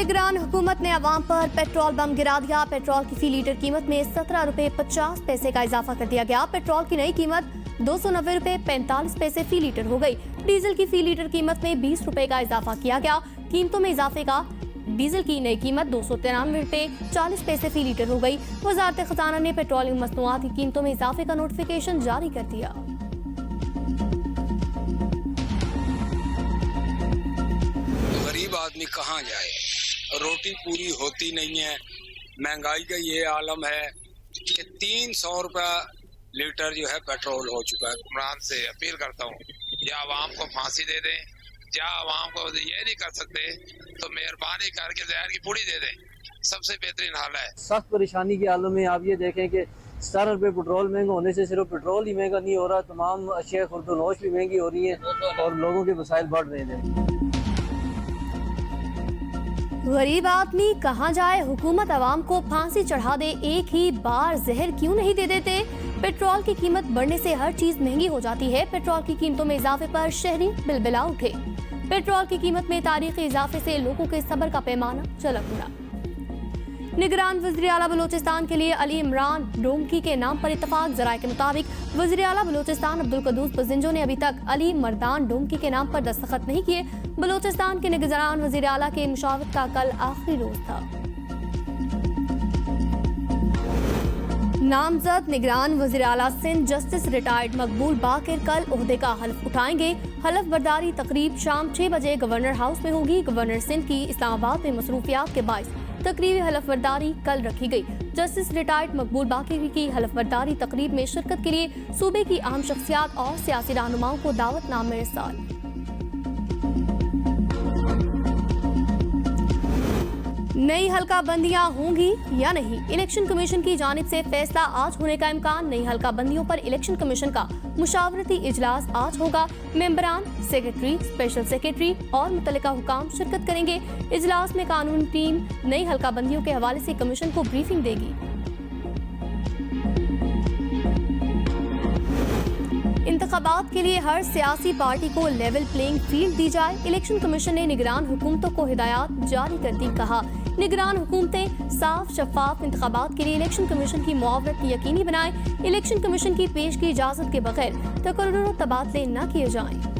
निगरान हुकूमत ने अवाम पर पेट्रोल बम गिरा दिया। पेट्रोल की फी लीटर कीमत में 17 रुपए 50 पैसे का इजाफा कर दिया गया। पेट्रोल की नई कीमत 290 रुपए 45 पैसे फी लीटर हो गई। डीजल की फी लीटर कीमत में 20 रुपए का इजाफा किया गया। कीमतों में इजाफे का डीजल की नई कीमत 293 रुपए 40 पैसे फी लीटर हो गई। वजारत खजाना ने पेट्रोलियम मसनूआत की कीमतों में इजाफे का नोटिफिकेशन जारी कर दिया। गरीब आदमी कहाँ जाए, रोटी पूरी होती नहीं है। महंगाई का ये आलम है कि 300 रुपया लीटर जो है पेट्रोल हो चुका है। हुक्मरान से अपील करता हूँ या आवाम को फांसी दे दें, या आवाम को ये नहीं कर सकते तो मेहरबानी करके जहर की पुड़ी दे दें। सबसे बेहतरीन हाल है। सख्त परेशानी के आलम में आप ये देखें कि 17 रुपये पेट्रोल महंगा होने से सिर्फ पेट्रोल ही महंगा नहीं हो रहा, तमाम अशिया खुर्दोनोश भी महंगी हो रही है और लोगों के वसाइल बढ़ रहे हैं। गरीब आदमी कहाँ जाए, हुकूमत अवाम को फांसी चढ़ा दे, एक ही बार जहर क्यों नहीं दे देते। पेट्रोल की कीमत बढ़ने से हर चीज महंगी हो जाती है। पेट्रोल की कीमतों में इजाफे पर शहरी बिलबिला उठे। पेट्रोल की कीमत में तारीखी इजाफे से लोगों के सब्र का पैमाना चलक उड़ा। निगरान वज़ीर आला बलूचिस्तान के लिए अली इमरान डोमकी के नाम पर इत्तफाक। जराये के मुताबिक वज़ीर आला बलूचिस्तान अब्दुल कदूस पजिंजो ने अभी तक अली मर्दान डोमकी के नाम पर दस्तखत नहीं किए। बलूचिस्तान के निगरान वज़ीर आला के मुशावरत का कल आखिरी रोज था। नामजद निगरान वज़ीर आला सिंध जस्टिस रिटायर्ड मकबूल बाकिर कल ओहदे का हल्फ उठाएंगे। हल्फ बर्दारी तकरीब शाम 6 बजे गवर्नर हाउस में होगी। गवर्नर सिंध की इस्लामाबाद में मसरूफियात के बाइस तकरीबी हल्फ बर्दारी कल रखी गई। जस्टिस रिटायर्ड मकबूल बाकिर की हल्फ बर्दारी तकरीब में शिरकत के लिए सूबे की अहम शख्सियात और सियासी रहनुमाओं को दावतनामे इरसाल। नई हल्का बंदियां होंगी या नहीं, इलेक्शन कमीशन की जानिब से फैसला आज होने का इम्कान। नई हल्का बंदियों पर इलेक्शन कमीशन का मुशावरती इजलास आज होगा। मेंबरान, सेक्रेटरी, स्पेशल सेक्रेटरी और मुतल्लिका हुकाम शिरकत करेंगे। इजलास में कानूनी टीम नई हल्का बंदियों के हवाले से कमीशन को ब्रीफिंग देगी। इंतखाबात के लिए हर सियासी पार्टी को लेवल प्लेइंग फील्ड दी जाए। इलेक्शन कमीशन ने निगरान हुकूमतों को हिदायत जारी कर दी। कहा, निगरान हुकूमतें साफ शफाफ इंतखाबात के लिए इलेक्शन कमीशन की मुआवरत यकीनी बनाएं। इलेक्शन कमीशन की पेश की इजाजत के बगैर तकर्रुर और तबादले न किए जाएं।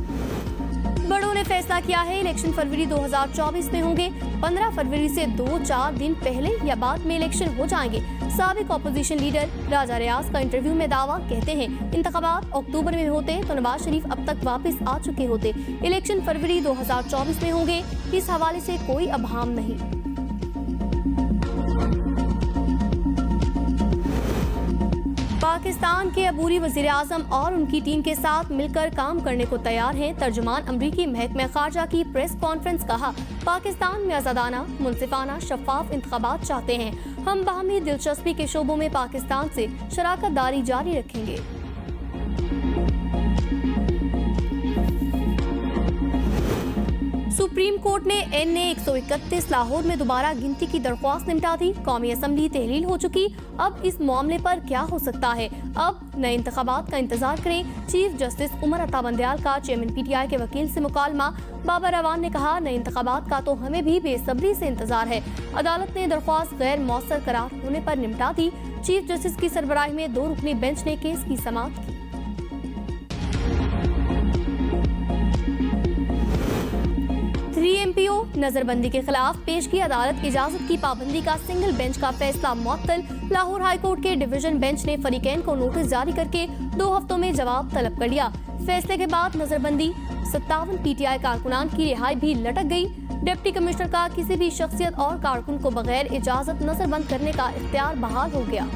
बड़ों ने फैसला किया है, इलेक्शन फरवरी 2024 में होंगे। 15 फरवरी से 2-4 दिन पहले या बाद में इलेक्शन हो जाएंगे। साबिक अपोजिशन लीडर राजा रियाज का इंटरव्यू में दावा, कहते हैं इंतखाबात अक्टूबर में होते तो नवाज शरीफ अब तक वापस आ चुके होते। इलेक्शन फरवरी 2024 में होंगे, इस हवाले से कोई अबहाम नहीं। पाकिस्तान के अबूरी वज़ीर आज़म और उनकी टीम के साथ मिलकर काम करने को तैयार हैं। तर्जुमान अमरीकी महकमा खारजा की प्रेस कॉन्फ्रेंस। कहा, पाकिस्तान में आज़ादाना, मुनसिफाना, शफाफ इंतखाबात चाहते हैं। हम बाहमी दिलचस्पी के शोबों में पाकिस्तान से शराकत दारी जारी रखेंगे। सुप्रीम कोर्ट ने NA 131 लाहौर में दोबारा गिनती की दरख्वास्त निपटा दी। कौमी असम्बली तहलील हो चुकी। अब इस मामले पर क्या हो सकता है, अब नए इंतखाबात का इंतजार करें। चीफ जस्टिस उमर अता बंदयाल का चेयरमैन PTI के वकील से मुकालमा। बाबर अवान ने कहा, नए इंतखाबात का तो हमें भी बेसब्री से इंतजार है। अदालत ने दरख्वास्त गैर मौसर करार होने पर निपटा दी। चीफ जस्टिस की सरबराही में 2 रुकनी बेंच ने केस की समाअत की। 3 MPO नजरबंदी के खिलाफ पेश की अदालत की इजाजत की पाबंदी का सिंगल बेंच का फैसला मुअत्तल। लाहौर हाई कोर्ट के डिवीजन बेंच ने फरीकैन को नोटिस जारी करके 2 हफ्तों में जवाब तलब कर लिया। फैसले के बाद नजरबंदी 57 PTI कारकुनान की रिहाई भी लटक गई। डिप्टी कमिश्नर का किसी भी शख्सियत और कारकुन को बगैर इजाजत नजरबंद करने का इख्तियार बहाल हो गया।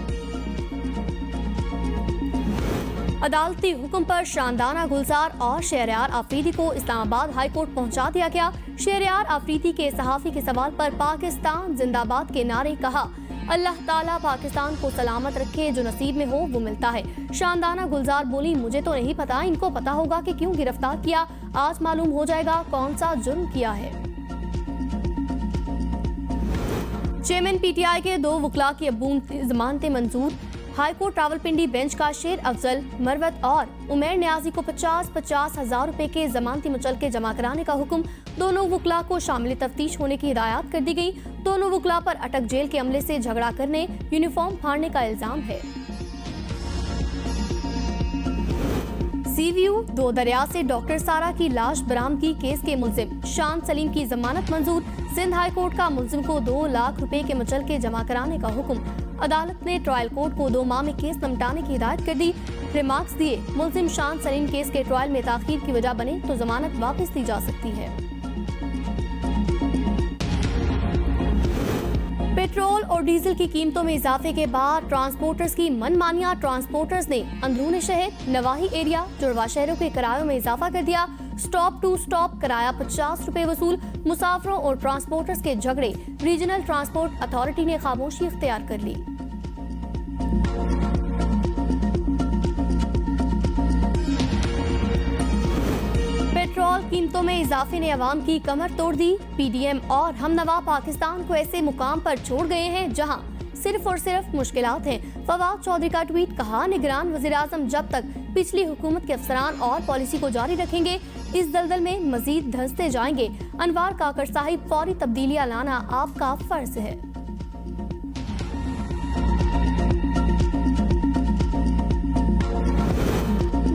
अदालती हुक्म पर शानदाना गुलजार और शहरयार आफरीदी को इस्लामाबाद हाई कोर्ट पहुंचा दिया गया। शहरयार आफरीदी के सहाफी के सवाल पर पाकिस्तान जिंदाबाद के नारे। कहा, अल्लाह ताला पाकिस्तान को सलामत रखे, जो नसीब में हो वो मिलता है। शानदाना गुलजार बोली, मुझे तो नहीं पता, इनको पता होगा कि क्यों गिरफ्तार किया। आज मालूम हो जाएगा कौन सा जुर्म किया है। चेयरमैन PTI के 2 वकला की अबून जमानतें मंजूर। हाईकोर्ट रावलपिंडी बेंच का शेर अफजल, मरवत और उमैर न्याजी को 50-50 हजार रुपए के जमानती मुचलके जमा कराने का हुक्म। दोनों वकला को शामिल तफ्तीश होने की हिदायत कर दी गई। दोनों वकला पर अटक जेल के अमले से झगड़ा करने, यूनिफॉर्म फाड़ने का इल्जाम है। सीवीयू दो दरिया से डॉक्टर सारा की लाश बरामदगी केस के मुलजिम शान सलीम की जमानत मंजूर। सिंध हाई कोर्ट का मुलजिम को 2 लाख रुपए के मुचलके जमा कराने का हुक्म। अदालत ने ट्रायल कोर्ट को 2 माह में केस निपटाने की हिदायत कर दी। रिमार्क्स दिए, मुलजिम शान सलीम केस के ट्रायल में ताखीर की वजह बने तो जमानत वापस दी जा सकती है। पेट्रोल और डीजल की कीमतों में इजाफे के बाद ट्रांसपोर्टर्स की मनमानियां। ट्रांसपोर्टर्स ने अंदरूनी शहर, नवाही एरिया, जुड़वा शहरों के किरायों में इजाफा कर दिया। स्टॉप टू स्टॉप किराया 50 रुपए वसूल। मुसाफिरों और ट्रांसपोर्टर्स के झगड़े, रीजनल ट्रांसपोर्ट अथॉरिटी ने खामोशी इख्तियार कर ली। पेट्रोल कीमतों में इजाफे ने अवाम की कमर तोड़ दी। पीडीएम और हमनवा पाकिस्तान को ऐसे मुकाम पर छोड़ गए हैं जहां सिर्फ और सिर्फ मुश्किलात हैं। फवाद चौधरी का ट्वीट, कहा निगरान वज़ीर-ए-आज़म जब तक पिछली हुकूमत के अफसरान और पॉलिसी को जारी रखेंगे इस दलदल में मजीद धंसते जाएंगे। अनवार काकर साहिब, फौरी तब्दीलियां लाना आपका फर्ज है।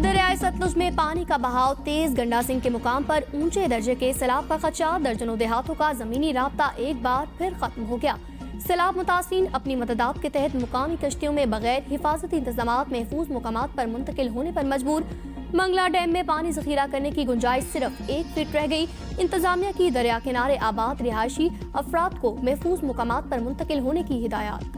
दरियाए सतलुज में पानी का बहाव तेज। गंडा सिंह के मुकाम पर ऊंचे दर्जे के सैलाब का खदशा। दर्जनों देहातों का जमीनी राब्ता एक बार फिर खत्म हो गया। सैलाब मुतासिरीन अपनी मददात के तहत मुकामी कश्तियों में बगैर हिफाजती इंतजामात महफूज मुकामात पर मुंतकिल होने पर मजबूर। मंगला डैम में पानी जखीरा करने की गुंजाइश सिर्फ 1 फीट रह गई। इंतजामिया की दरिया किनारे आबाद रिहायशी अफराद को महफूज मुकामात पर मुंतकिल होने की हिदायत।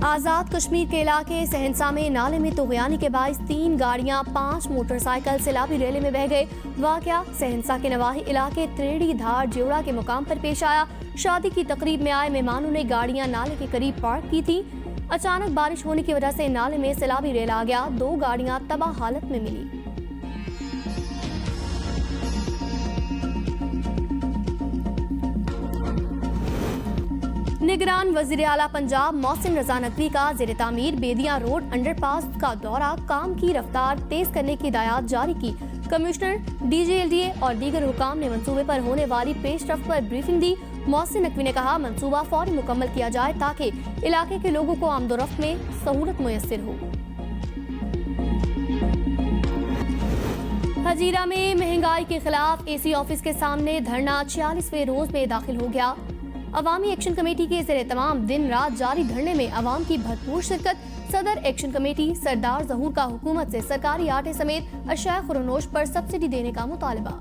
आजाद कश्मीर के इलाके सहनसा में नाले में तुगयानी के बाइस 3 गाड़ियां 5 मोटरसाइकिल सैलाबी रेले में बह गए। वाकया सहनसा के नवाही इलाके त्रेड़ी धार जेवड़ा के मुकाम पर पेश आया। शादी की तकरीब में आए मेहमानों ने गाड़ियां नाले के करीब पार्क की थी। अचानक बारिश होने की वजह से नाले में सैलाबी रेल आ गया। 2 गाड़ियां तबाह हालत में मिली। निगरान वजीर आला पंजाब मोहसिन रजा नकवी का ज़ेरे तामीर बेदियां रोड अंडरपास का दौरा, काम की रफ्तार तेज करने की हिदायत जारी की। कमिश्नर, डीजीएलडीए और दीगर हुकाम ने मंसूबे पर होने वाली पेशरफ्त पर ब्रीफिंग दी। मोहसिन नकवी ने कहा मंसूबा फौरी मुकम्मल किया जाए ताकि इलाके के लोगों को आमदोरफ्त में सहूलत मुयस्सर हो। हजीरा में महंगाई के खिलाफ एसी ऑफिस के सामने धरना 46वें रोज में दाखिल हो गया। अवामी एक्शन कमेटी के ज़ेरे तमाम दिन रात जारी धरने में अवाम की भरपूर शिरकत। सदर एक्शन कमेटी सरदार ज़हूर का हुकूमत से सरकारी आटे समेत अशया खुरनोश पर सब्सिडी देने का मुतालबा।